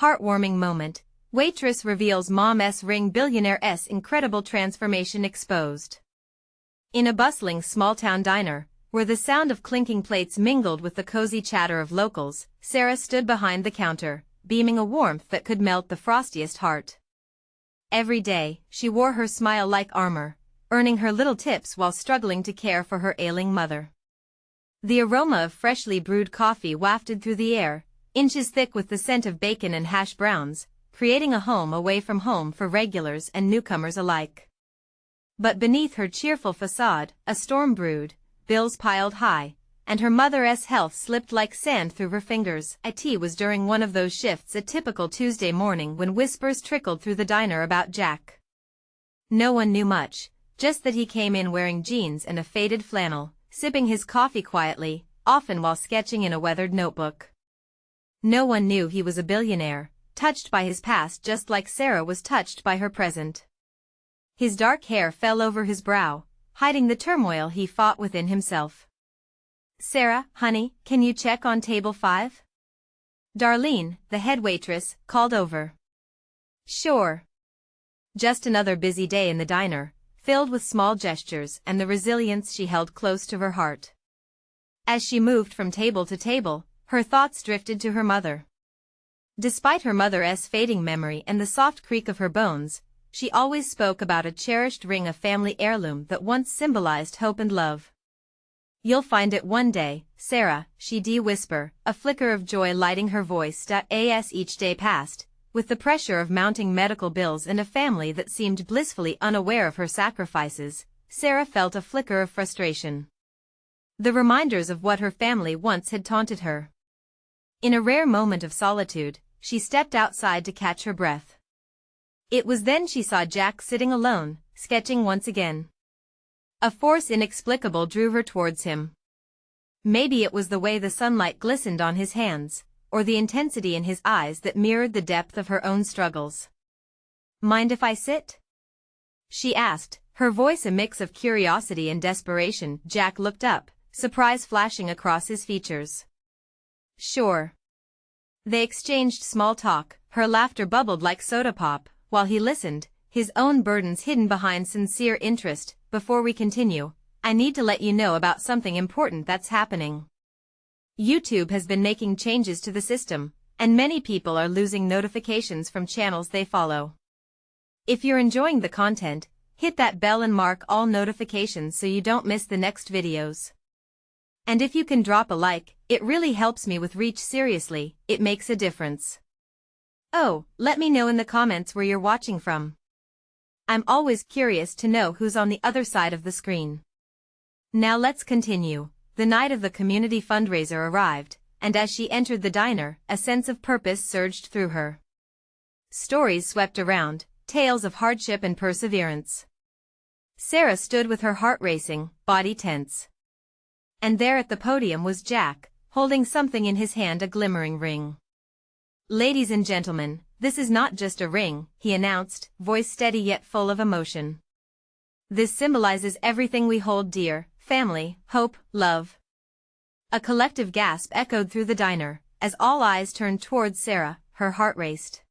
Heartwarming moment. Waitress reveals mom's ring, Billionaire's incredible transformation exposed. In a bustling small-town diner, where the sound of clinking plates mingled with the cozy chatter of locals, Sarah stood behind the counter, beaming a warmth that could melt the frostiest heart. Every day, she wore her smile like armor, earning her little tips while struggling to care for her ailing mother. The aroma of freshly brewed coffee wafted through the air, inches thick with the scent of bacon and hash browns, creating a home away from home for regulars and newcomers alike. But beneath her cheerful facade, a storm brewed, bills piled high, and her mother's health slipped like sand through her fingers. It was during one of those shifts, a typical Tuesday morning, when whispers trickled through the diner about Jack. No one knew much, just that he came in wearing jeans and a faded flannel, sipping his coffee quietly, often while sketching in a weathered notebook. No one knew he was a billionaire, touched by his past just like Sarah was touched by her present. His dark hair fell over his brow, hiding the turmoil he fought within himself. "Sarah, honey, can you check on table 5? Darlene, the head waitress, called over. "Sure." Just another busy day in the diner, filled with small gestures and the resilience she held close to her heart. As she moved from table to table, her thoughts drifted to her mother. Despite her mother's fading memory and the soft creak of her bones, she always spoke about a cherished ring, a family heirloom that once symbolized hope and love. "You'll find it one day, Sarah," she'd whisper, a flicker of joy lighting her voice. As each day passed, with the pressure of mounting medical bills and a family that seemed blissfully unaware of her sacrifices, Sarah felt a flicker of frustration. The reminders of what her family once had taunted her. In a rare moment of solitude, she stepped outside to catch her breath. It was then she saw Jack sitting alone, sketching once again. A force inexplicable drew her towards him. Maybe it was the way the sunlight glistened on his hands, or the intensity in his eyes that mirrored the depth of her own struggles. "Mind if I sit?" she asked, her voice a mix of curiosity and desperation. Jack looked up, surprise flashing across his features. "Sure." They exchanged small talk, her laughter bubbled like soda pop, while he listened, his own burdens hidden behind sincere interest. "Before we continue, I need to let you know about something important that's happening. YouTube has been making changes to the system, and many people are losing notifications from channels they follow. If you're enjoying the content, hit that bell and mark all notifications so you don't miss the next videos. And if you can drop a like, it really helps me with reach. Seriously, it makes a difference. Oh, let me know in the comments where you're watching from. I'm always curious to know who's on the other side of the screen." Now let's continue. The night of the community fundraiser arrived, and as she entered the diner, a sense of purpose surged through her. Stories swept around, tales of hardship and perseverance. Sarah stood with her heart racing, body tense. And there at the podium was Jack, holding something in his hand, a glimmering ring. "Ladies and gentlemen, this is not just a ring," he announced, voice steady yet full of emotion. "This symbolizes everything we hold dear: family, hope, love." A collective gasp echoed through the diner, as all eyes turned towards Sarah. Her heart raced.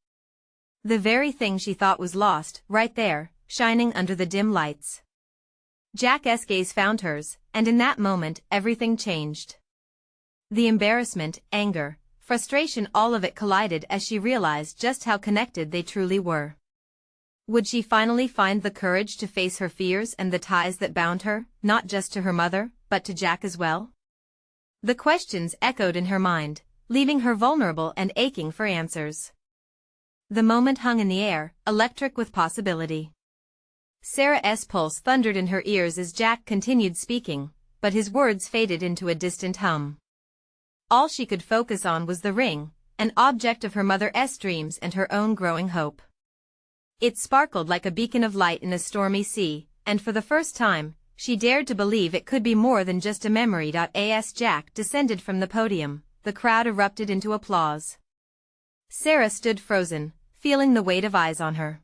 The very thing she thought was lost, right there, shining under the dim lights. Jack's gaze found hers, and in that moment, everything changed. The embarrassment, anger, frustration, all of it collided as she realized just how connected they truly were. Would she finally find the courage to face her fears and the ties that bound her, not just to her mother, but to Jack as well? The questions echoed in her mind, leaving her vulnerable and aching for answers. The moment hung in the air, electric with possibility. Sarah's pulse thundered in her ears as Jack continued speaking, but his words faded into a distant hum. All she could focus on was the ring, an object of her mother's dreams and her own growing hope. It sparkled like a beacon of light in a stormy sea, and for the first time, she dared to believe it could be more than just a memory. As Jack descended from the podium, the crowd erupted into applause. Sarah stood frozen, feeling the weight of eyes on her.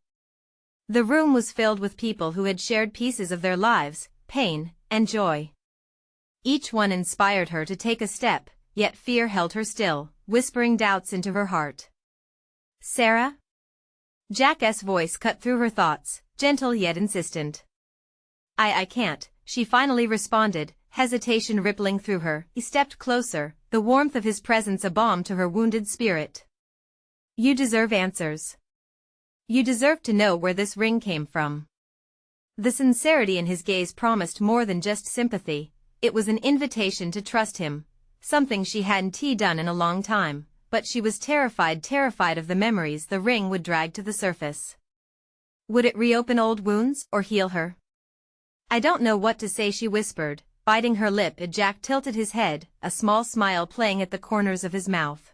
The room was filled with people who had shared pieces of their lives, pain, and joy. Each one inspired her to take a step, yet fear held her still, whispering doubts into her heart. Sarah? Jack's voice cut through her thoughts, gentle yet insistent. I can't, she finally responded, hesitation rippling through her. He stepped closer, the warmth of his presence a balm to her wounded spirit. You deserve answers. You deserve to know where this ring came from. The sincerity in his gaze promised more than just sympathy, it was an invitation to trust him, something she hadn't done in a long time, but she was terrified of the memories the ring would drag to the surface. Would it reopen old wounds or heal her? I don't know what to say, she whispered, biting her lip. Jack tilted his head, a small smile playing at the corners of his mouth.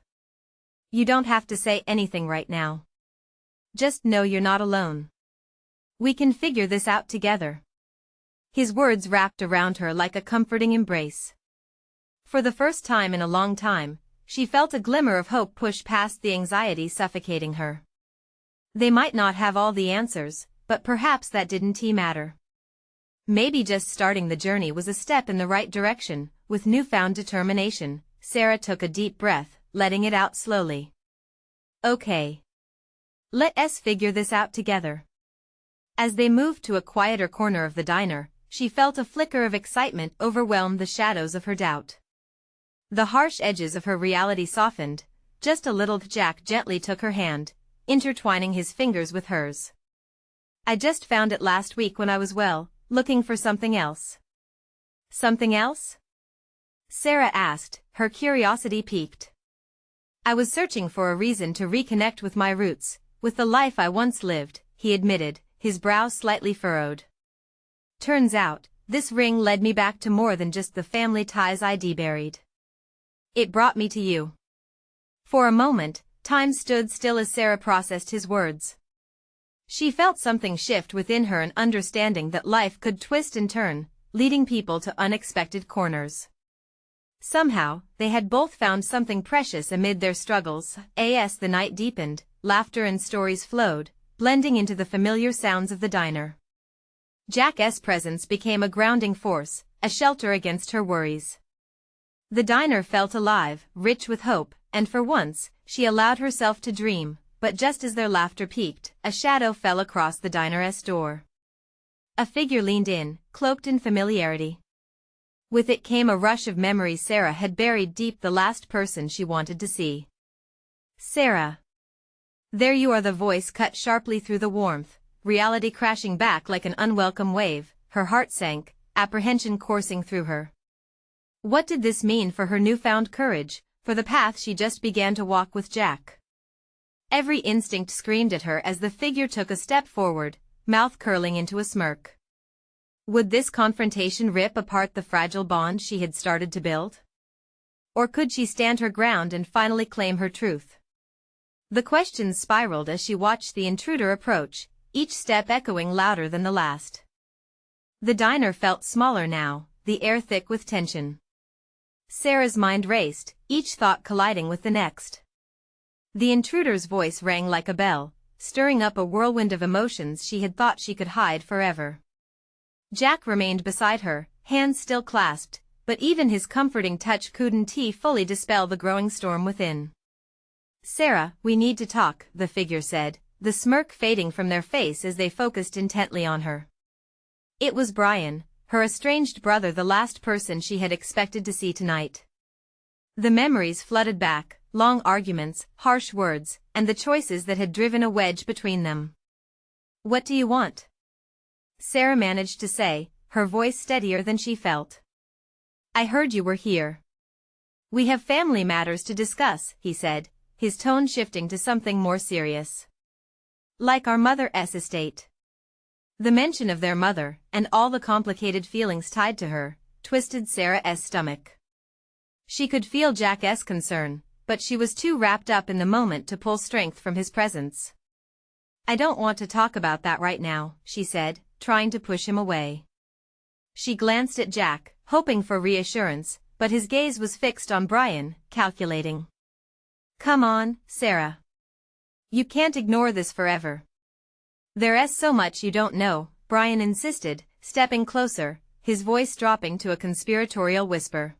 You don't have to say anything right now. Just know you're not alone. We can figure this out together. His words wrapped around her like a comforting embrace. For the first time in a long time, she felt a glimmer of hope push past the anxiety suffocating her. They might not have all the answers, but perhaps that didn't matter. Maybe just starting the journey was a step in the right direction. With newfound determination, Sarah took a deep breath, letting it out slowly. Okay. Let's figure this out together. As they moved to a quieter corner of the diner, she felt a flicker of excitement overwhelm the shadows of her doubt. The harsh edges of her reality softened, just a little. Jack gently took her hand, intertwining his fingers with hers. I just found it last week when I was looking for something else. Something else? Sarah asked, her curiosity piqued. I was searching for a reason to reconnect with my roots, with the life I once lived, he admitted, his brow slightly furrowed. Turns out, this ring led me back to more than just the family ties I'd buried. It brought me to you. For a moment, time stood still as Sarah processed his words. She felt something shift within her, an understanding that life could twist and turn, leading people to unexpected corners. Somehow, they had both found something precious amid their struggles. As the night deepened, laughter and stories flowed, blending into the familiar sounds of the diner. Jack's presence became a grounding force, a shelter against her worries. The diner felt alive, rich with hope, and for once, she allowed herself to dream. But just as their laughter peaked, a shadow fell across the diner's door. A figure leaned in, cloaked in familiarity. With it came a rush of memories Sarah had buried deep, the last person she wanted to see. Sarah. There you are, the voice cut sharply through the warmth, reality crashing back like an unwelcome wave. Her heart sank, apprehension coursing through her. What did this mean for her newfound courage, for the path she just began to walk with Jack? Every instinct screamed at her as the figure took a step forward, mouth curling into a smirk. Would this confrontation rip apart the fragile bond she had started to build? Or could she stand her ground and finally claim her truth? The questions spiraled as she watched the intruder approach, each step echoing louder than the last. The diner felt smaller now, the air thick with tension. Sarah's mind raced, each thought colliding with the next. The intruder's voice rang like a bell, stirring up a whirlwind of emotions she had thought she could hide forever. Jack remained beside her, hands still clasped, but even his comforting touch couldn't fully dispel the growing storm within. Sarah, we need to talk, the figure said, the smirk fading from their face as they focused intently on her. It was Brian, her estranged brother, the last person she had expected to see tonight. The memories flooded back, long arguments, harsh words, and the choices that had driven a wedge between them. What do you want? Sarah managed to say, her voice steadier than she felt. I heard you were here. We have family matters to discuss, he said, his tone shifting to something more serious. Like our mother's estate. The mention of their mother, and all the complicated feelings tied to her, twisted Sarah's stomach. She could feel Jack's concern, but she was too wrapped up in the moment to pull strength from his presence. I don't want to talk about that right now, she said, trying to push him away. She glanced at Jack, hoping for reassurance, but his gaze was fixed on Brian, calculating. Come on, Sarah. You can't ignore this forever. There's so much you don't know, Brian insisted, stepping closer, his voice dropping to a conspiratorial whisper.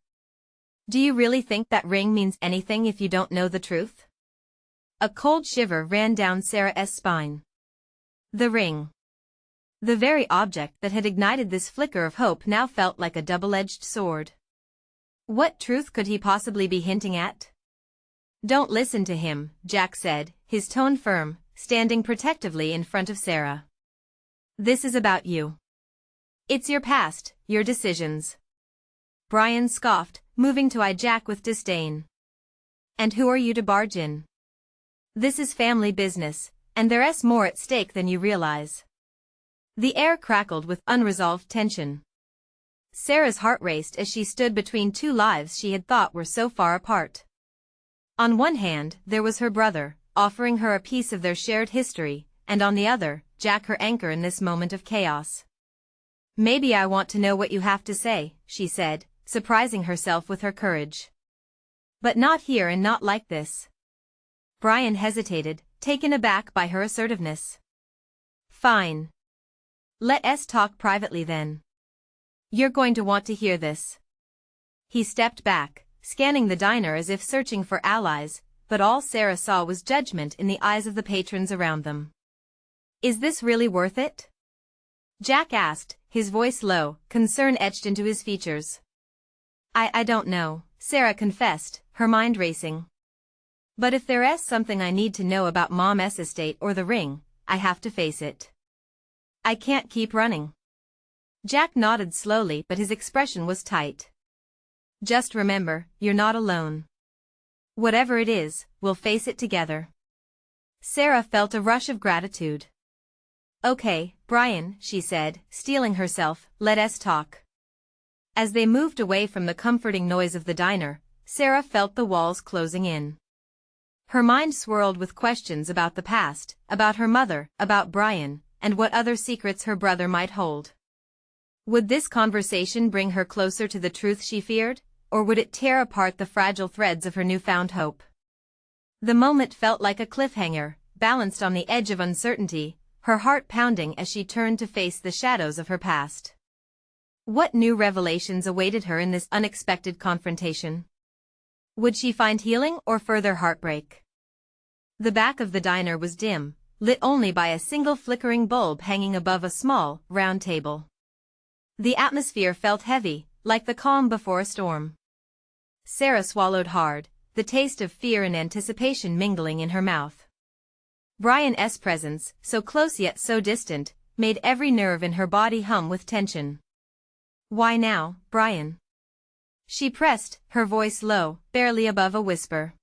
Do you really think that ring means anything if you don't know the truth? A cold shiver ran down Sarah's spine. The ring. The very object that had ignited this flicker of hope now felt like a double-edged sword. What truth could he possibly be hinting at? Don't listen to him, Jack said, his tone firm, standing protectively in front of Sarah. This is about you. It's your past, your decisions. Brian scoffed, moving to eye Jack with disdain. And who are you to barge in? This is family business, and there's more at stake than you realize. The air crackled with unresolved tension. Sarah's heart raced as she stood between two lives she had thought were so far apart. On one hand, there was her brother, offering her a piece of their shared history, and on the other, Jack, her anchor in this moment of chaos. Maybe I want to know what you have to say, she said, surprising herself with her courage. But not here and not like this. Brian hesitated, taken aback by her assertiveness. Fine. Let's talk privately then. You're going to want to hear this. He stepped back, scanning the diner as if searching for allies, but all Sarah saw was judgment in the eyes of the patrons around them. Is this really worth it? Jack asked, his voice low, concern etched into his features. I don't know, Sarah confessed, her mind racing. But if there is something I need to know about Mom's estate or the ring, I have to face it. I can't keep running. Jack nodded slowly, but his expression was tight. Just remember, you're not alone. Whatever it is, we'll face it together. Sarah felt a rush of gratitude. Okay, Brian, she said, steeling herself, let us talk. As they moved away from the comforting noise of the diner, Sarah felt the walls closing in. Her mind swirled with questions about the past, about her mother, about Brian, and what other secrets her brother might hold. Would this conversation bring her closer to the truth she feared, or would it tear apart the fragile threads of her newfound hope? The moment felt like a cliffhanger, balanced on the edge of uncertainty, her heart pounding as she turned to face the shadows of her past. What new revelations awaited her in this unexpected confrontation? Would she find healing or further heartbreak? The back of the diner was dim, lit only by a single flickering bulb hanging above a small, round table. The atmosphere felt heavy, like the calm before a storm. Sarah swallowed hard, the taste of fear and anticipation mingling in her mouth. Brian's presence, so close yet so distant, made every nerve in her body hum with tension. Why now, Brian? She pressed, her voice low, barely above a whisper.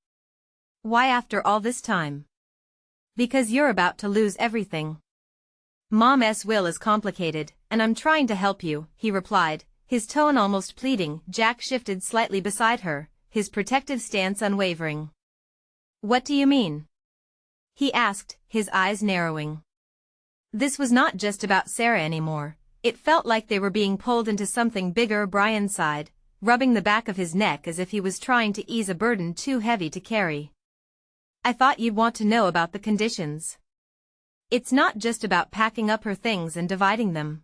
Why after all this time? Because you're about to lose everything. Mom's will is complicated, and I'm trying to help you, he replied, his tone almost pleading. Jack shifted slightly beside her, his protective stance unwavering. What do you mean? He asked, his eyes narrowing. This was not just about Sarah anymore. It felt like they were being pulled into something bigger. Brian sighed, rubbing the back of his neck as if he was trying to ease a burden too heavy to carry. I thought you'd want to know about the conditions. It's not just about packing up her things and dividing them.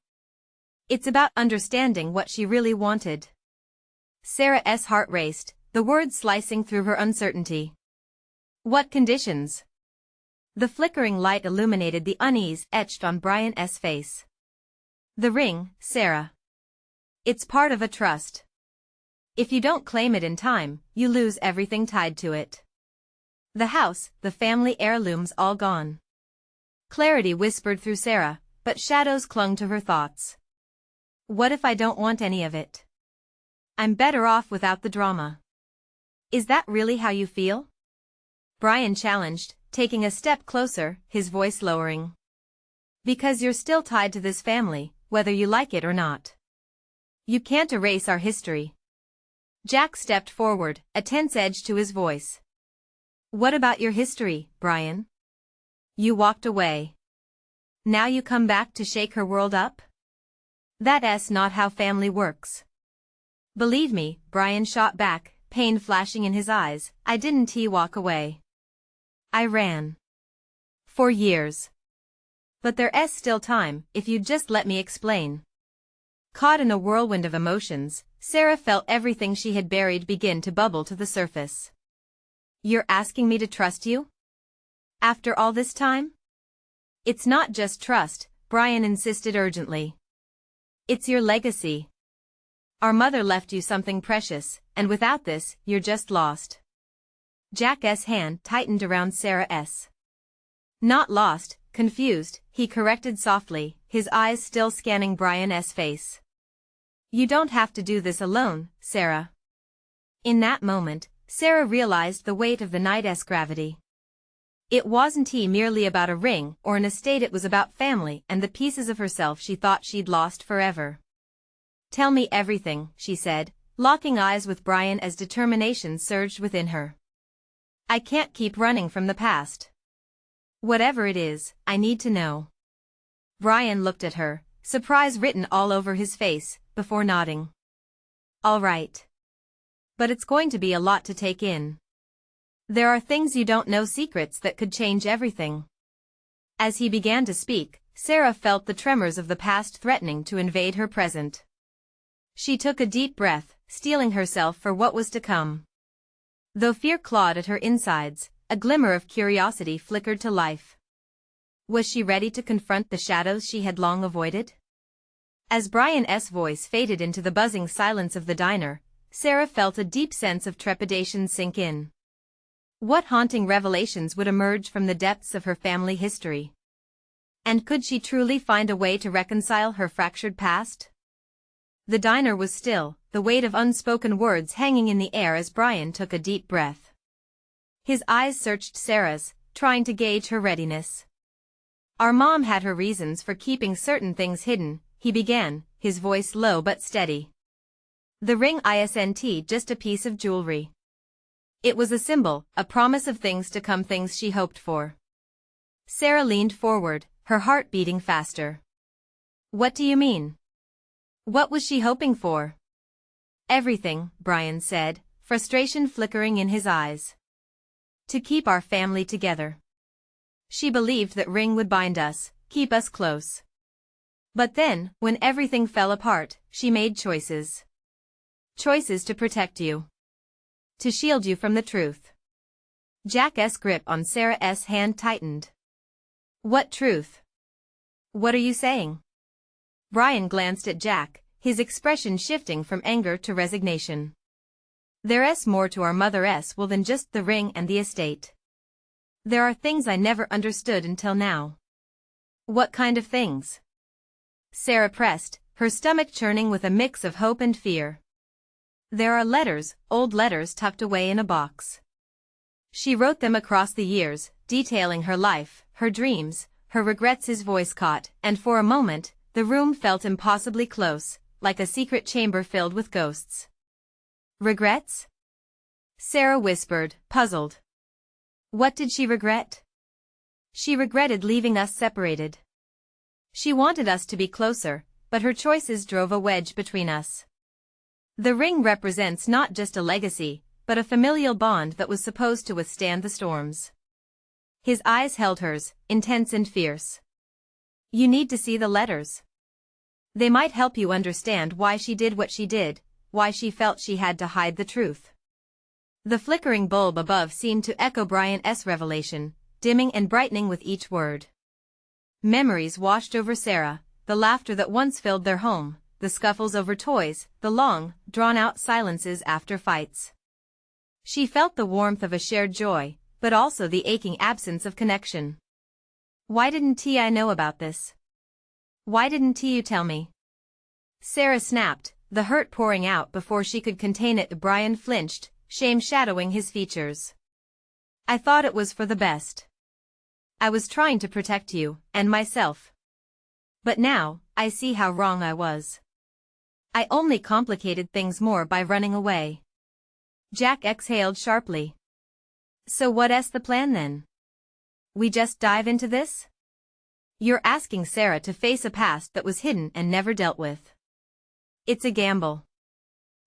It's about understanding what she really wanted. Sarah's heart raced, the words slicing through her uncertainty. What conditions? The flickering light illuminated the unease etched on Brian's face. The ring, Sarah. It's part of a trust. If you don't claim it in time, you lose everything tied to it. The house, the family heirlooms, all gone. Clarity whispered through Sarah, but shadows clung to her thoughts. What if I don't want any of it? I'm better off without the drama. Is that really how you feel? Brian challenged, taking a step closer, his voice lowering. Because you're still tied to this family, whether you like it or not. You can't erase our history. Jack stepped forward, a tense edge to his voice. What about your history, Brian? You walked away. Now you come back to shake her world up? That's not how family works. Believe me, Brian shot back, pain flashing in his eyes. I didn't walk away. I ran. For years. But there's still time, if you'd just let me explain. Caught in a whirlwind of emotions, Sarah felt everything she had buried begin to bubble to the surface. You're asking me to trust you? After all this time? It's not just trust, Brian insisted urgently. It's your legacy. Our mother left you something precious, and without this, you're just lost. Jack's hand tightened around Sarah's. Not lost, confused, he corrected softly, his eyes still scanning Brian's face. You don't have to do this alone, Sarah. In that moment, Sarah realized the weight of the night's gravity. It wasn't merely about a ring or an estate, it was about family and the pieces of herself she thought she'd lost forever. Tell me everything, she said, locking eyes with Brian as determination surged within her. I can't keep running from the past. Whatever it is, I need to know. Brian looked at her, surprise written all over his face, before nodding. All right. But it's going to be a lot to take in. There are things you don't know, secrets that could change everything. As he began to speak, Sarah felt the tremors of the past threatening to invade her present. She took a deep breath, steeling herself for what was to come. Though fear clawed at her insides, a glimmer of curiosity flickered to life. Was she ready to confront the shadows she had long avoided? As Brian's voice faded into the buzzing silence of the diner, Sarah felt a deep sense of trepidation sink in. What haunting revelations would emerge from the depths of her family history? And could she truly find a way to reconcile her fractured past? The diner was still, the weight of unspoken words hanging in the air as Brian took a deep breath. His eyes searched Sarah's, trying to gauge her readiness. Our mom had her reasons for keeping certain things hidden, he began, his voice low but steady. The ring isn't just a piece of jewelry. It was a symbol, a promise of things to come, things she hoped for. Sarah leaned forward, her heart beating faster. What do you mean? What was she hoping for? Everything, Brian said, frustration flickering in his eyes. To keep our family together. She believed that ring would bind us, keep us close. But then, when everything fell apart, she made choices. Choices to protect you. To shield you from the truth. Jack's grip on Sarah's hand tightened. What truth? What are you saying? Brian glanced at Jack, his expression shifting from anger to resignation. There's more to our mother's will than just the ring and the estate. There are things I never understood until now. What kind of things? Sarah pressed, her stomach churning with a mix of hope and fear. There are letters, old letters tucked away in a box. She wrote them across the years, detailing her life, her dreams, her regrets. His voice caught, and for a moment, the room felt impossibly close, like a secret chamber filled with ghosts. Regrets? Sarah whispered, puzzled. What did she regret? She regretted leaving us separated. She wanted us to be closer, but her choices drove a wedge between us. The ring represents not just a legacy, but a familial bond that was supposed to withstand the storms. His eyes held hers, intense and fierce. You need to see the letters. They might help you understand why she did what she did, why she felt she had to hide the truth. The flickering bulb above seemed to echo Brian's revelation, dimming and brightening with each word. Memories washed over Sarah, the laughter that once filled their home, the scuffles over toys, the long, drawn-out silences after fights. She felt the warmth of a shared joy, but also the aching absence of connection. Why didn't I know about this? Why didn't you tell me? Sarah snapped, the hurt pouring out before she could contain it. Brian flinched, shame shadowing his features. I thought it was for the best. I was trying to protect you, and myself. But now, I see how wrong I was. I only complicated things more by running away. Jack exhaled sharply. So what's the plan then? We just dive into this? You're asking Sarah to face a past that was hidden and never dealt with. It's a gamble.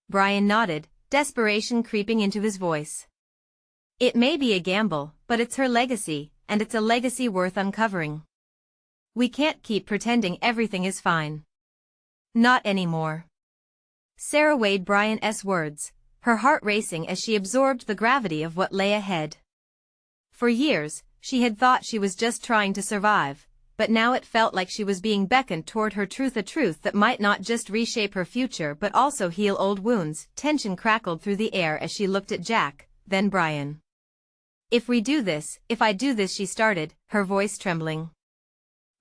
Brian nodded, desperation creeping into his voice. It may be a gamble, but it's her legacy, and it's a legacy worth uncovering. We can't keep pretending everything is fine. Not anymore. Sarah weighed Brian's words, her heart racing as she absorbed the gravity of what lay ahead. For years, she had thought she was just trying to survive, but now it felt like she was being beckoned toward her truth, a truth that might not just reshape her future but also heal old wounds. Tension crackled through the air as she looked at Jack, then Brian. If I do this, she started, her voice trembling.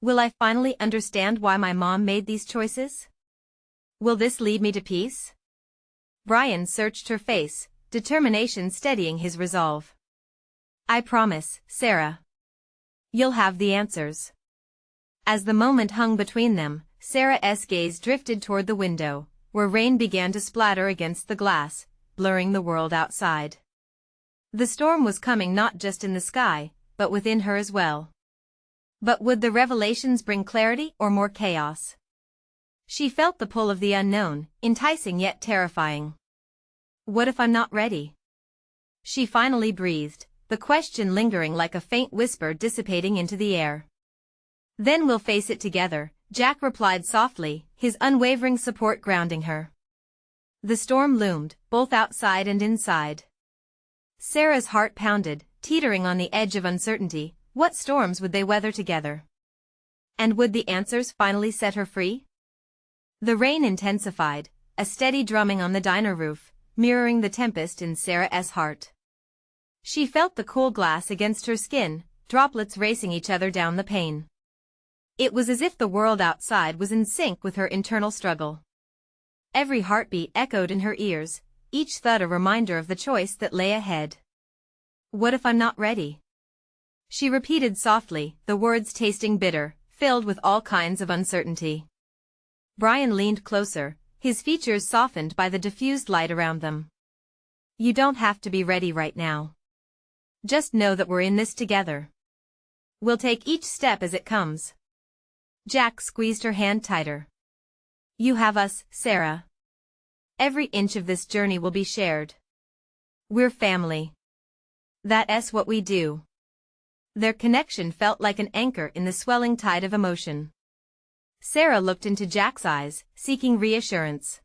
Will I finally understand why my mom made these choices? Will this lead me to peace? Brian searched her face, determination steadying his resolve. I promise, Sarah. You'll have the answers. As the moment hung between them, Sarah's gaze drifted toward the window, where rain began to splatter against the glass, blurring the world outside. The storm was coming not just in the sky, but within her as well. But would the revelations bring clarity or more chaos? She felt the pull of the unknown, enticing yet terrifying. What if I'm not ready? She finally breathed, the question lingering like a faint whisper dissipating into the air. Then we'll face it together, Jack replied softly, his unwavering support grounding her. The storm loomed, both outside and inside. Sarah's heart pounded, teetering on the edge of uncertainty. What storms would they weather together? And would the answers finally set her free? The rain intensified, a steady drumming on the diner roof, mirroring the tempest in Sarah's heart. She felt the cool glass against her skin, droplets racing each other down the pane. It was as if the world outside was in sync with her internal struggle. Every heartbeat echoed in her ears, each thud a reminder of the choice that lay ahead. What if I'm not ready? She repeated softly, the words tasting bitter, filled with all kinds of uncertainty. Brian leaned closer, his features softened by the diffused light around them. You don't have to be ready right now. Just know that we're in this together. We'll take each step as it comes. Jack squeezed her hand tighter. You have us, Sarah. Every inch of this journey will be shared. We're family. That's what we do. Their connection felt like an anchor in the swelling tide of emotion. Sarah looked into Jack's eyes, seeking reassurance.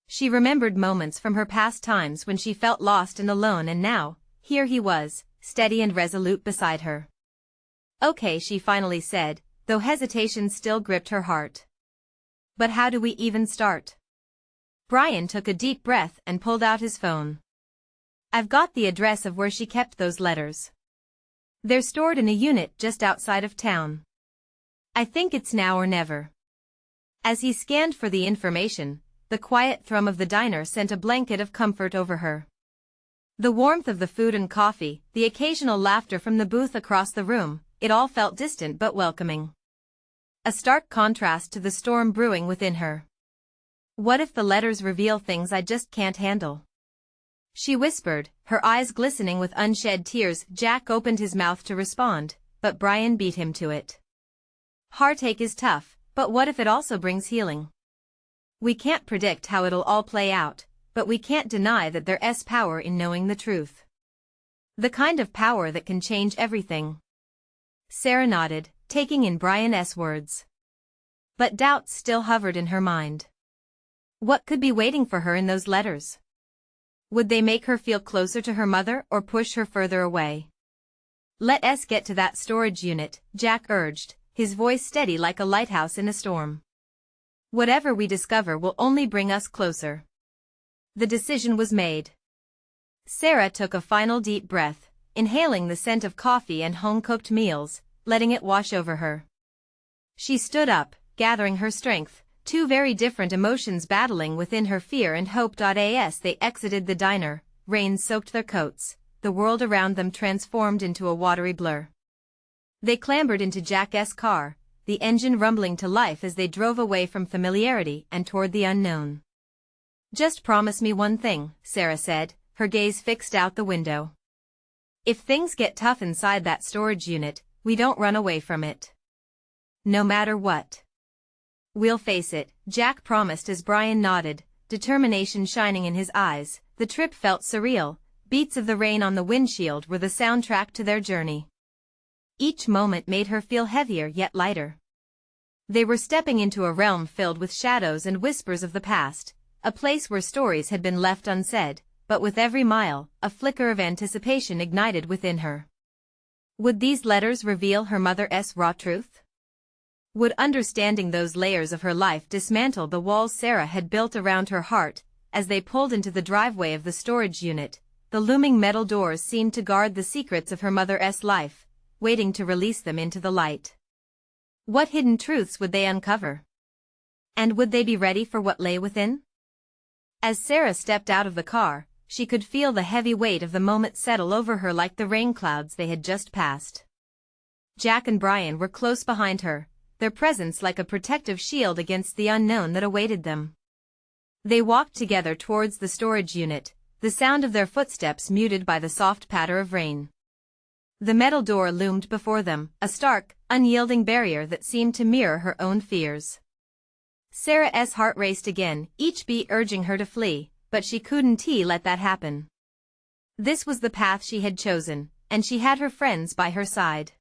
She remembered moments from her past times when she felt lost and alone, and now, here he was, steady and resolute beside her. Okay, she finally said, though hesitation still gripped her heart. But how do we even start? Brian took a deep breath and pulled out his phone. I've got the address of where she kept those letters. They're stored in a unit just outside of town. I think it's now or never. As he scanned for the information, the quiet thrum of the diner sent a blanket of comfort over her. The warmth of the food and coffee, the occasional laughter from the booth across the room, it all felt distant but welcoming. A stark contrast to the storm brewing within her. What if the letters reveal things I just can't handle? She whispered, her eyes glistening with unshed tears. Jack opened his mouth to respond, but Brian beat him to it. Heartache is tough, but what if it also brings healing? We can't predict how it'll all play out, but we can't deny that there's power in knowing the truth. The kind of power that can change everything. Sarah nodded, taking in Brian's words. But doubts still hovered in her mind. What could be waiting for her in those letters? Would they make her feel closer to her mother or push her further away? Let us get to that storage unit, Jack urged, his voice steady like a lighthouse in a storm. Whatever we discover will only bring us closer. The decision was made. Sarah took a final deep breath, inhaling the scent of coffee and home-cooked meals, letting it wash over her. She stood up, gathering her strength, two very different emotions battling within her, fear and hope. As they exited the diner, rain soaked their coats, the world around them transformed into a watery blur. They clambered into Jack's car, the engine rumbling to life as they drove away from familiarity and toward the unknown. Just promise me one thing, Sarah said, her gaze fixed out the window. If things get tough inside that storage unit, we don't run away from it. No matter what. We'll face it, Jack promised as Brian nodded, determination shining in his eyes. The trip felt surreal, beats of the rain on the windshield were the soundtrack to their journey. Each moment made her feel heavier yet lighter. They were stepping into a realm filled with shadows and whispers of the past, a place where stories had been left unsaid, but with every mile, a flicker of anticipation ignited within her. Would these letters reveal her mother's raw truth? Would understanding those layers of her life dismantle the walls Sarah had built around her heart? As they pulled into the driveway of the storage unit, the looming metal doors seemed to guard the secrets of her mother's life, waiting to release them into the light. What hidden truths would they uncover? And would they be ready for what lay within? As Sarah stepped out of the car, she could feel the heavy weight of the moment settle over her like the rain clouds they had just passed. Jack and Brian were close behind her, their presence like a protective shield against the unknown that awaited them. They walked together towards the storage unit, the sound of their footsteps muted by the soft patter of rain. The metal door loomed before them, a stark, unyielding barrier that seemed to mirror her own fears. Sarah's heart raced again, each beat urging her to flee, but she couldn't let that happen. This was the path she had chosen, and she had her friends by her side.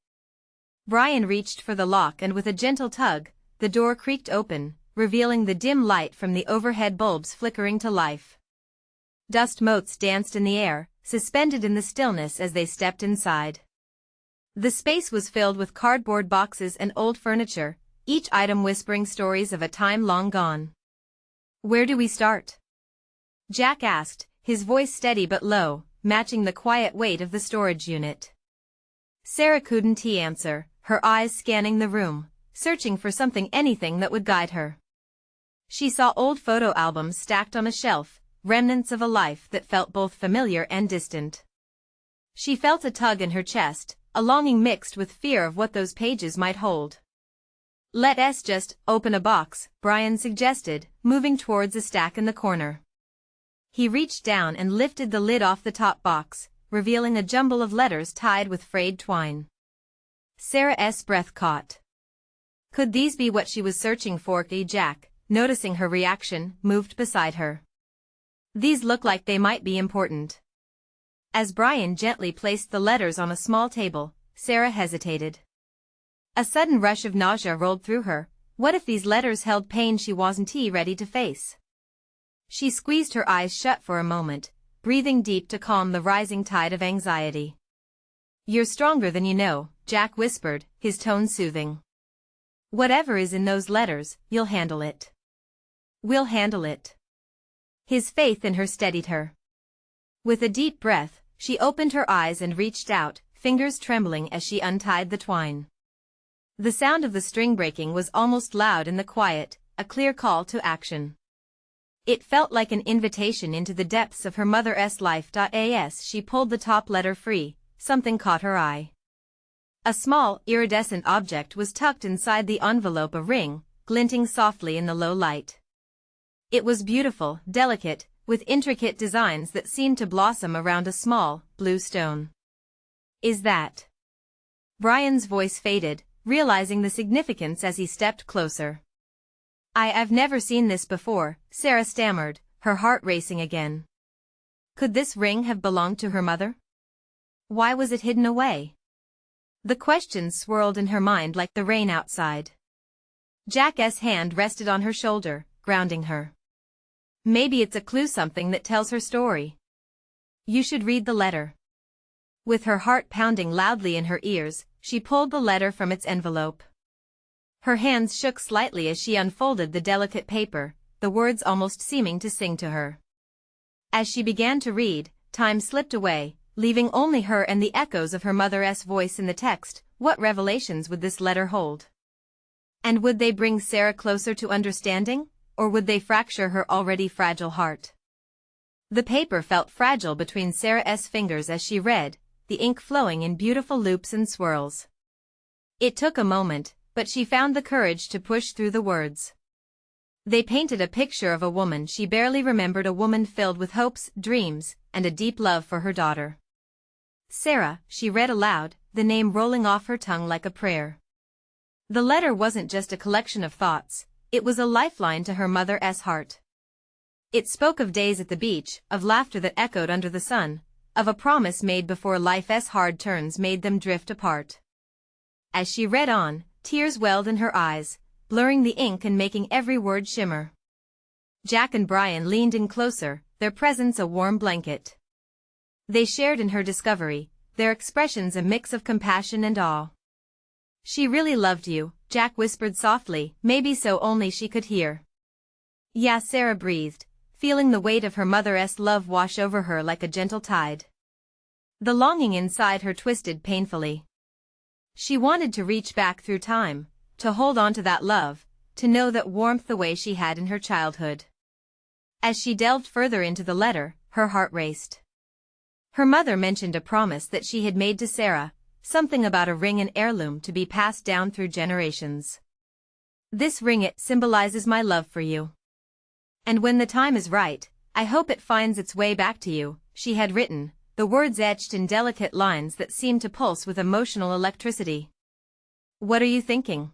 Brian reached for the lock and with a gentle tug, the door creaked open, revealing the dim light from the overhead bulbs flickering to life. Dust motes danced in the air, suspended in the stillness as they stepped inside. The space was filled with cardboard boxes and old furniture, each item whispering stories of a time long gone. "Where do we start?" Jack asked, his voice steady but low, matching the quiet weight of the storage unit. Sarah couldn't answer, her eyes scanning the room, searching for anything that would guide her. She saw old photo albums stacked on a shelf, remnants of a life that felt both familiar and distant. She felt a tug in her chest, a longing mixed with fear of what those pages might hold. "Let's just open a box," Brian suggested, moving towards a stack in the corner. He reached down and lifted the lid off the top box, revealing a jumble of letters tied with frayed twine. Sarah's breath caught. Could these be what she was searching for? Jack, noticing her reaction, moved beside her. "These look like they might be important." As Brian gently placed the letters on a small table, Sarah hesitated. A sudden rush of nausea rolled through her. What if these letters held pain she wasn't ready to face? She squeezed her eyes shut for a moment, breathing deep to calm the rising tide of anxiety. "You're stronger than you know," Jack whispered, his tone soothing. "Whatever is in those letters, you'll handle it. We'll handle it." His faith in her steadied her. With a deep breath, she opened her eyes and reached out, fingers trembling as she untied the twine. The sound of the string breaking was almost loud in the quiet, a clear call to action. It felt like an invitation into the depths of her mother's life. As she pulled the top letter free, something caught her eye. A small, iridescent object was tucked inside the envelope, a ring, glinting softly in the low light. It was beautiful, delicate, with intricate designs that seemed to blossom around a small, blue stone. "Is that?" Brian's voice faded, realizing the significance as he stepped closer. I've never seen this before," Sarah stammered, her heart racing again. Could this ring have belonged to her mother? Why was it hidden away? The questions swirled in her mind like the rain outside. Jack's hand rested on her shoulder, grounding her. "Maybe it's a clue, something that tells her story. You should read the letter." With her heart pounding loudly in her ears, she pulled the letter from its envelope. Her hands shook slightly as she unfolded the delicate paper, the words almost seeming to sing to her. As she began to read, time slipped away, leaving only her and the echoes of her mother's voice in the text. What revelations would this letter hold? And would they bring Sarah closer to understanding, or would they fracture her already fragile heart? The paper felt fragile between Sarah's fingers as she read, the ink flowing in beautiful loops and swirls. It took a moment, but she found the courage to push through the words. They painted a picture of a woman she barely remembered, a woman filled with hopes, dreams, and a deep love for her daughter. "Sarah," she read aloud, the name rolling off her tongue like a prayer. The letter wasn't just a collection of thoughts, it was a lifeline to her mother's heart. It spoke of days at the beach, of laughter that echoed under the sun, of a promise made before life's hard turns made them drift apart. As she read on, tears welled in her eyes, blurring the ink and making every word shimmer. Jack and Brian leaned in closer, their presence a warm blanket. They shared in her discovery, their expressions a mix of compassion and awe. "She really loved you," Jack whispered softly, maybe so only she could hear. "Yeah," Sarah breathed, feeling the weight of her mother's love wash over her like a gentle tide. The longing inside her twisted painfully. She wanted to reach back through time, to hold on to that love, to know that warmth the way she had in her childhood. As she delved further into the letter, her heart raced. Her mother mentioned a promise that she had made to Sarah, something about a ring and heirloom to be passed down through generations. "This ring, it symbolizes my love for you. And when the time is right, I hope it finds its way back to you," she had written, the words etched in delicate lines that seemed to pulse with emotional electricity. "What are you thinking?"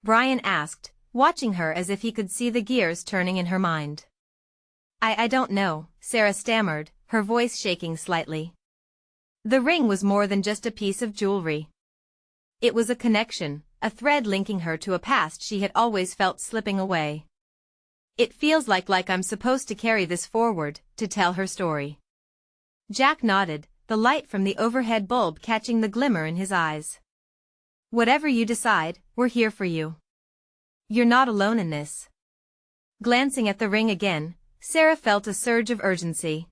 Brian asked, watching her as if he could see the gears turning in her mind. I don't know," Sarah stammered, her voice shaking slightly. The ring was more than just a piece of jewelry. It was a connection, a thread linking her to a past she had always felt slipping away. "It feels like I'm supposed to carry this forward, to tell her story." Jack nodded, the light from the overhead bulb catching the glimmer in his eyes. "Whatever you decide, we're here for you. You're not alone in this." Glancing at the ring again, Sarah felt a surge of urgency.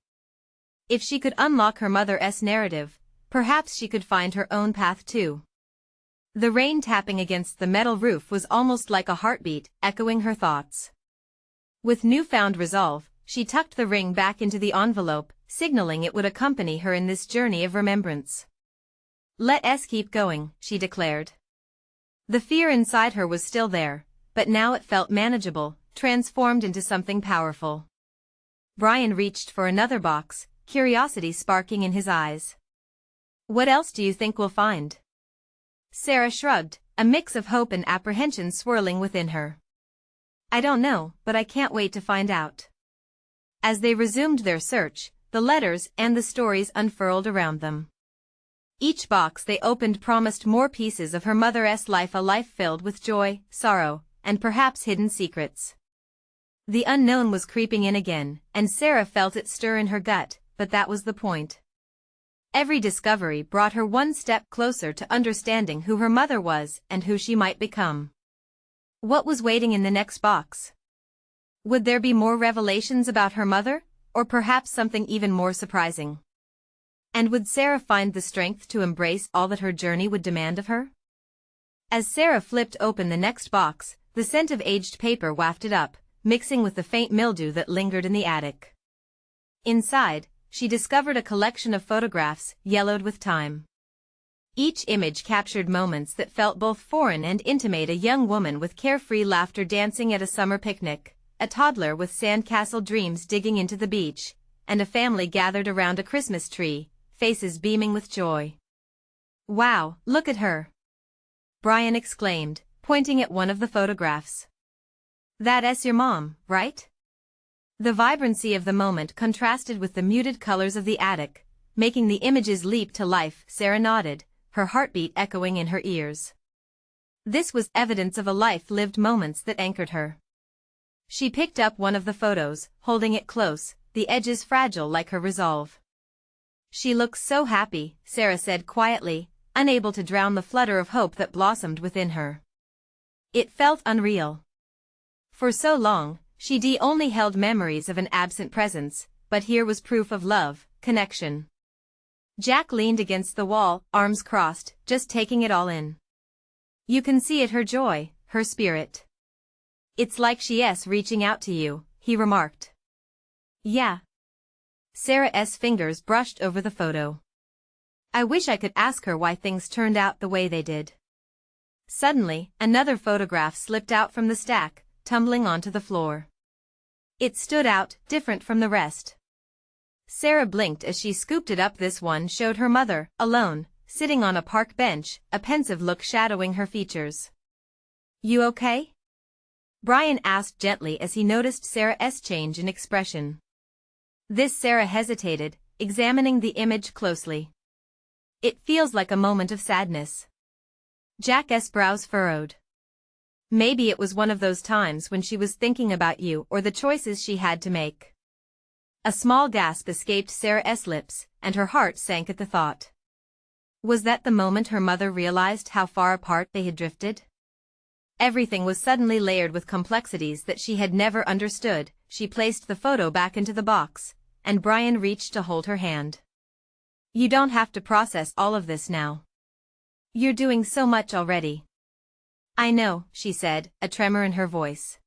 If she could unlock her mother's narrative, perhaps she could find her own path too. The rain tapping against the metal roof was almost like a heartbeat, echoing her thoughts. With newfound resolve, she tucked the ring back into the envelope, signaling it would accompany her in this journey of remembrance. "Let's keep going," she declared. The fear inside her was still there, but now it felt manageable, transformed into something powerful. Brian reached for another box, curiosity sparking in his eyes. "What else do you think we'll find?" Sarah shrugged, a mix of hope and apprehension swirling within her. "I don't know, but I can't wait to find out." As they resumed their search, the letters and the stories unfurled around them. Each box they opened promised more pieces of her mother's life, a life filled with joy, sorrow, and perhaps hidden secrets. The unknown was creeping in again, and Sarah felt it stir in her gut, but that was the point. Every discovery brought her one step closer to understanding who her mother was and who she might become. What was waiting in the next box? Would there be more revelations about her mother, or perhaps something even more surprising? And would Sarah find the strength to embrace all that her journey would demand of her? As Sarah flipped open the next box, the scent of aged paper wafted up, mixing with the faint mildew that lingered in the attic. Inside, she discovered a collection of photographs, yellowed with time. Each image captured moments that felt both foreign and intimate: a young woman with carefree laughter dancing at a summer picnic, a toddler with sandcastle dreams digging into the beach, and a family gathered around a Christmas tree, faces beaming with joy. "Wow, look at her!" Brian exclaimed, pointing at one of the photographs. "That's your mom, right?" The vibrancy of the moment contrasted with the muted colors of the attic, making the images leap to life. Sarah nodded, her heartbeat echoing in her ears. This was evidence of a life lived, moments that anchored her. She picked up one of the photos, holding it close, the edges fragile like her resolve. "She looks so happy," Sarah said quietly, unable to drown the flutter of hope that blossomed within her. It felt unreal. For so long, she'd only held memories of an absent presence, but here was proof of love, connection. Jack leaned against the wall, arms crossed, just taking it all in. "You can see it, her joy, her spirit. It's like she's reaching out to you," he remarked. "Yeah." Sarah's fingers brushed over the photo. "I wish I could ask her why things turned out the way they did." Suddenly, another photograph slipped out from the stack, tumbling onto the floor. It stood out, different from the rest. Sarah blinked as she scooped it up. This one showed her mother, alone, sitting on a park bench, a pensive look shadowing her features. "You okay?" Brian asked gently as he noticed Sarah's change in expression. Sarah hesitated, examining the image closely. "It feels like a moment of sadness." Jack's brows furrowed. Maybe it was one of those times when she was thinking about you or the choices she had to make. A small gasp escaped Sarah's lips, and her heart sank at the thought. Was that the moment her mother realized how far apart they had drifted? Everything was suddenly layered with complexities that she had never understood. She placed the photo back into the box, and Brian reached to hold her hand. You don't have to process all of this now. You're doing so much already. I know, she said, a tremor in her voice.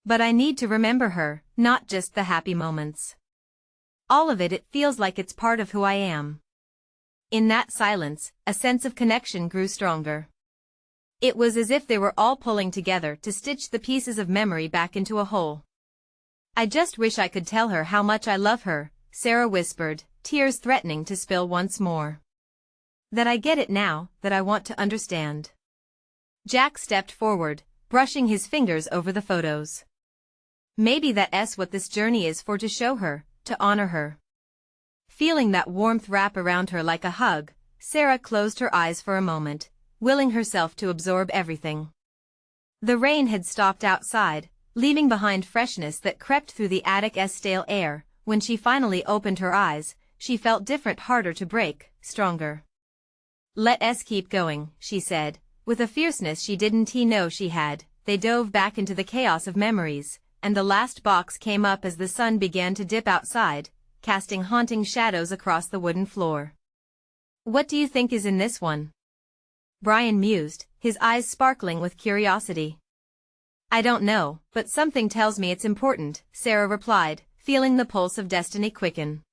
But I need to remember her, not just the happy moments. All of it feels like it's part of who I am. In that silence, a sense of connection grew stronger. It was as if they were all pulling together to stitch the pieces of memory back into a whole. I just wish I could tell her how much I love her, Sarah whispered, tears threatening to spill once more. That I get it now, that I want to understand. Jack stepped forward, brushing his fingers over the photos. Maybe that's what this journey is for, to show her, to honor her. Feeling that warmth wrap around her like a hug, Sarah closed her eyes for a moment, willing herself to absorb everything. The rain had stopped outside, leaving behind freshness that crept through the attic's stale air. When she finally opened her eyes, she felt different, harder to break, stronger. Let's keep going, she said, with a fierceness she didn't know she had. They dove back into the chaos of memories, and the last box came up as the sun began to dip outside, casting haunting shadows across the wooden floor. What do you think is in this one? Brian mused, his eyes sparkling with curiosity. I don't know, but something tells me it's important, Sarah replied, feeling the pulse of destiny quicken.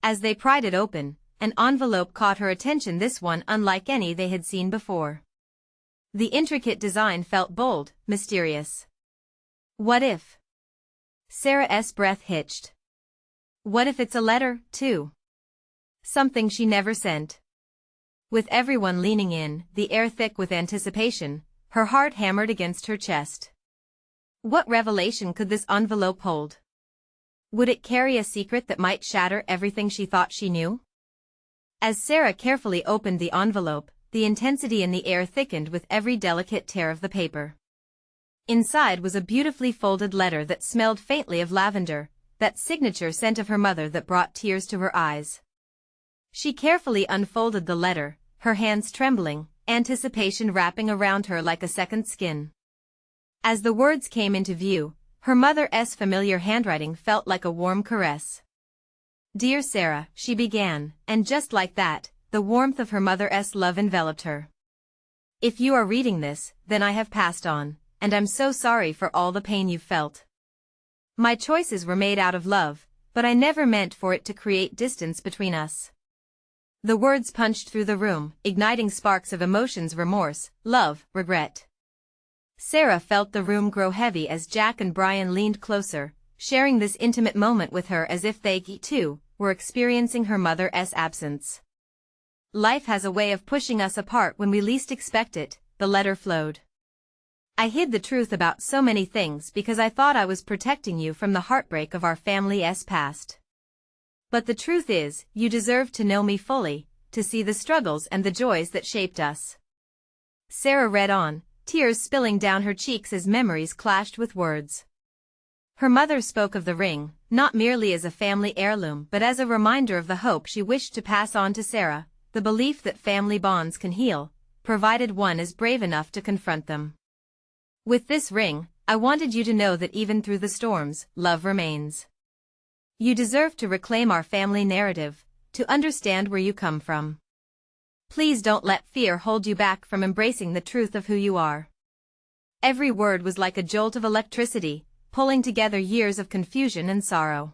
As they pried it open, an envelope caught her attention, this one unlike any they had seen before. The intricate design felt bold, mysterious. What if? Sarah's breath hitched. What if it's a letter, too? Something she never sent. With everyone leaning in, the air thick with anticipation, her heart hammered against her chest. What revelation could this envelope hold? Would it carry a secret that might shatter everything she thought she knew? As Sarah carefully opened the envelope, the intensity in the air thickened with every delicate tear of the paper. Inside was a beautifully folded letter that smelled faintly of lavender, that signature scent of her mother that brought tears to her eyes. She carefully unfolded the letter, her hands trembling, anticipation wrapping around her like a second skin. As the words came into view, her mother's familiar handwriting felt like a warm caress. Dear Sarah, she began, and just like that, the warmth of her mother's love enveloped her. If you are reading this, then I have passed on, and I'm so sorry for all the pain you've felt. My choices were made out of love, but I never meant for it to create distance between us. The words punched through the room, igniting sparks of emotions: remorse, love, regret. Sarah felt the room grow heavy as Jack and Brian leaned closer, sharing this intimate moment with her as if they, too, were experiencing her mother's absence. Life has a way of pushing us apart when we least expect it, the letter flowed. I hid the truth about so many things because I thought I was protecting you from the heartbreak of our family's past. But the truth is, you deserve to know me fully, to see the struggles and the joys that shaped us. Sarah read on, tears spilling down her cheeks as memories clashed with words. Her mother spoke of the ring, not merely as a family heirloom but as a reminder of the hope she wished to pass on to Sarah, the belief that family bonds can heal, provided one is brave enough to confront them. With this ring, I wanted you to know that even through the storms, love remains. You deserve to reclaim our family narrative, to understand where you come from. Please don't let fear hold you back from embracing the truth of who you are. Every word was like a jolt of electricity, pulling together years of confusion and sorrow.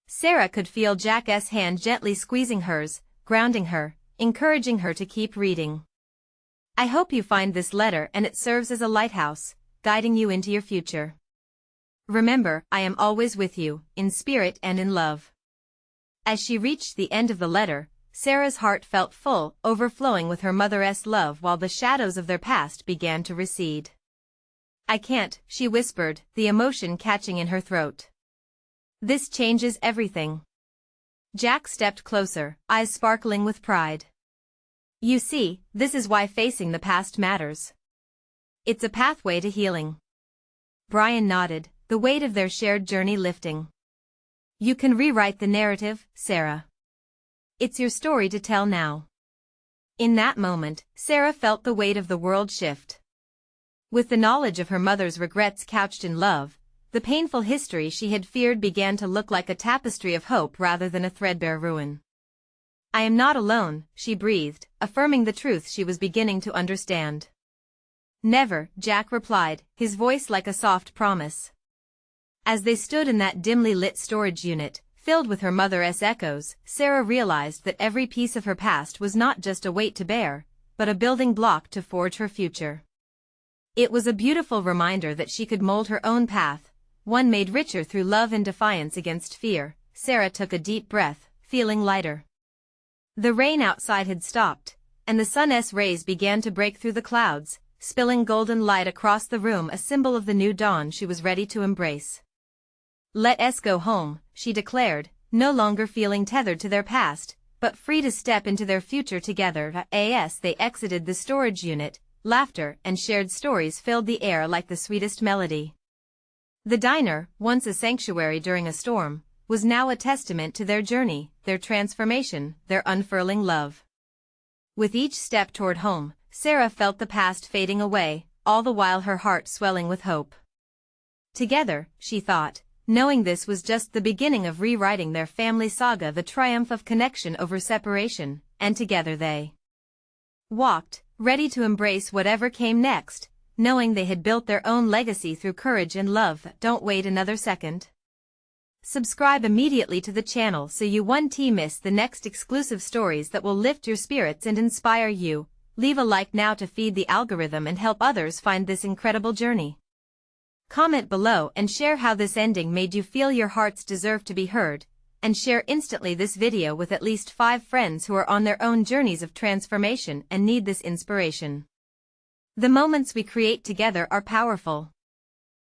Sarah could feel Jack's hand gently squeezing hers, grounding her, encouraging her to keep reading. I hope you find this letter and it serves as a lighthouse, guiding you into your future. Remember, I am always with you, in spirit and in love. As she reached the end of the letter, Sarah's heart felt full, overflowing with her mother's love while the shadows of their past began to recede. I can't, she whispered, the emotion catching in her throat. This changes everything. Jack stepped closer, eyes sparkling with pride. You see, this is why facing the past matters. It's a pathway to healing. Brian nodded, the weight of their shared journey lifting. You can rewrite the narrative, Sarah. It's your story to tell now. In that moment, Sarah felt the weight of the world shift. With the knowledge of her mother's regrets couched in love, the painful history she had feared began to look like a tapestry of hope rather than a threadbare ruin. "I am not alone," she breathed, affirming the truth she was beginning to understand. "Never," Jack replied, his voice like a soft promise. As they stood in that dimly lit storage unit, filled with her mother's echoes, Sarah realized that every piece of her past was not just a weight to bear, but a building block to forge her future. It was a beautiful reminder that she could mold her own path, one made richer through love and defiance against fear. Sarah took a deep breath, feeling lighter. The rain outside had stopped, and the sun's rays began to break through the clouds, spilling golden light across the room, a symbol of the new dawn she was ready to embrace. "Let us go home," she declared, no longer feeling tethered to their past, but free to step into their future together. As they exited the storage unit, laughter and shared stories filled the air like the sweetest melody. The diner, once a sanctuary during a storm, was now a testament to their journey, their transformation, their unfurling love. With each step toward home, Sarah felt the past fading away, all the while her heart swelling with hope. Together, she thought, knowing this was just the beginning of rewriting their family saga, the triumph of connection over separation, and together they walked, ready to embrace whatever came next, knowing they had built their own legacy through courage and love. Don't wait another second. Subscribe immediately to the channel so you won't miss the next exclusive stories that will lift your spirits and inspire you. Leave a like now to feed the algorithm and help others find this incredible journey. Comment below and share how this ending made you feel. Your hearts deserve to be heard, and share instantly this video with at least 5 friends who are on their own journeys of transformation and need this inspiration. The moments we create together are powerful.